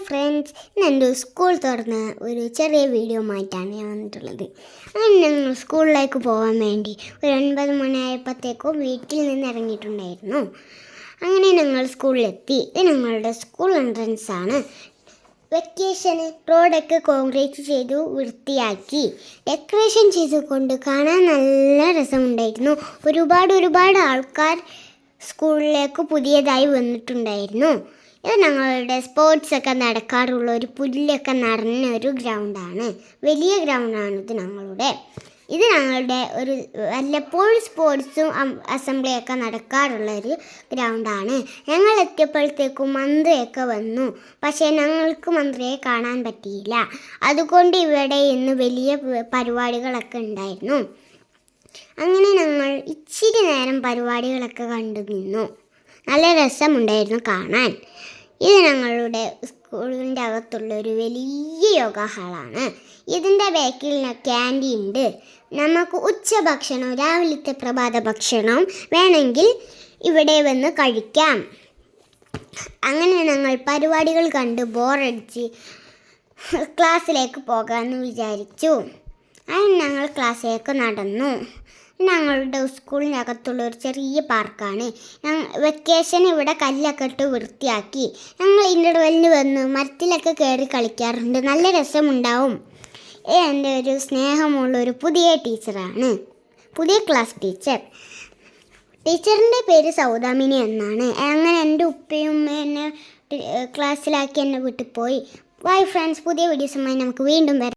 Friends, എൻ്റെ school തുറന്ന ഒരു ചെറിയ വീഡിയോ ആയിട്ടാണ് ഞാൻ വന്നിട്ടുള്ളത്. അങ്ങനെ ഞങ്ങൾ സ്കൂളിലേക്ക് പോകാൻ വേണ്ടി ഒരു 9 മണിയായപ്പോഴത്തേക്കും വീട്ടിൽ നിന്ന് ഇറങ്ങിയിട്ടുണ്ടായിരുന്നു. അങ്ങനെ ഞങ്ങൾ സ്കൂളിലെത്തി. ഇത് ഞങ്ങളുടെ സ്കൂൾ എൻട്രൻസ് ആണ്. വെക്കേഷന് റോഡൊക്കെ കോൺക്രീറ്റ് ചെയ്തു വൃത്തിയാക്കി ഡെക്കറേഷൻ ചെയ്തുകൊണ്ട് കാണാൻ നല്ല രസമുണ്ടായിരുന്നു. ഒരുപാട് ആൾക്കാർ സ്കൂളിലേക്ക് പുതിയതായി വന്നിട്ടുണ്ടായിരുന്നു. ഇത് ഞങ്ങളുടെ സ്പോർട്സൊക്കെ നടക്കാറുള്ള ഒരു പുല്ലൊക്കെ നിറഞ്ഞ ഒരു ഗ്രൗണ്ടാണ്. വലിയ ഗ്രൗണ്ടാണ് ഇത് ഞങ്ങളുടെ ഒരു വല്ലപ്പോഴും സ്പോർട്സും അസംബ്ലിയൊക്കെ നടക്കാറുള്ള ഒരു ഗ്രൗണ്ടാണ്. ഞങ്ങൾ എത്തിയപ്പോഴത്തേക്കും മന്ത്രിയൊക്കെ വന്നു. പക്ഷേ ഞങ്ങൾക്ക് മന്ത്രിയെ കാണാൻ പറ്റിയില്ല. അതുകൊണ്ട് ഇവിടെ ഇന്ന് വലിയ പരിപാടികളൊക്കെ ഉണ്ടായിരുന്നു. അങ്ങനെ ഞങ്ങൾ ഇച്ചിരി നേരം പരിപാടികളൊക്കെ കണ്ടു നിന്നു. നല്ല രസമുണ്ടായിരുന്നു കാണാൻ. ഇത് ഞങ്ങളുടെ സ്കൂളിൻ്റെ അകത്തുള്ള ഒരു വലിയ യോഗ ഹാളാണ്. ഇതിൻ്റെ ബാക്കിൽ ക്യാൻറ്റീൻ ഉണ്ട്. നമുക്ക് ഉച്ചഭക്ഷണം, രാവിലത്തെ പ്രഭാത ഭക്ഷണം വേണമെങ്കിൽ ഇവിടെ വന്ന് കഴിക്കാം. അങ്ങനെ ഞങ്ങൾ പരിപാടികൾ കണ്ട് ബോറടിച്ച് ക്ലാസ്സിലേക്ക് പോകാമെന്ന് വിചാരിച്ചു. അങ്ങനെ ഞങ്ങൾ ക്ലാസ്സിലേക്ക് നടന്നു. ഞങ്ങളുടെ സ്കൂളിനകത്തുള്ള ഒരു ചെറിയ പാർക്കാണ്. വെക്കേഷൻ ഇവിടെ കല്ലൊക്കെ ഇട്ട് വൃത്തിയാക്കി. ഞങ്ങൾ ഇൻ്റർവെല്ലിന് വന്ന് മരത്തിലൊക്കെ കയറി കളിക്കാറുണ്ട്. നല്ല രസമുണ്ടാവും. എൻ്റെ ഒരു സ്നേഹമുള്ള ഒരു പുതിയ ടീച്ചറാണ്, പുതിയ ക്ലാസ് ടീച്ചർ. ടീച്ചറിൻ്റെ പേര് സൗദാമിനി എന്നാണ്. അങ്ങനെ എൻ്റെ ഉപ്പയും എന്നെ ക്ലാസ്സിലാക്കി എന്നെ വിട്ടു പോയി. ബൈ ഫ്രണ്ട്സ്, പുതിയ വീഡിയോസുമായി നമുക്ക് വീണ്ടും വരാം.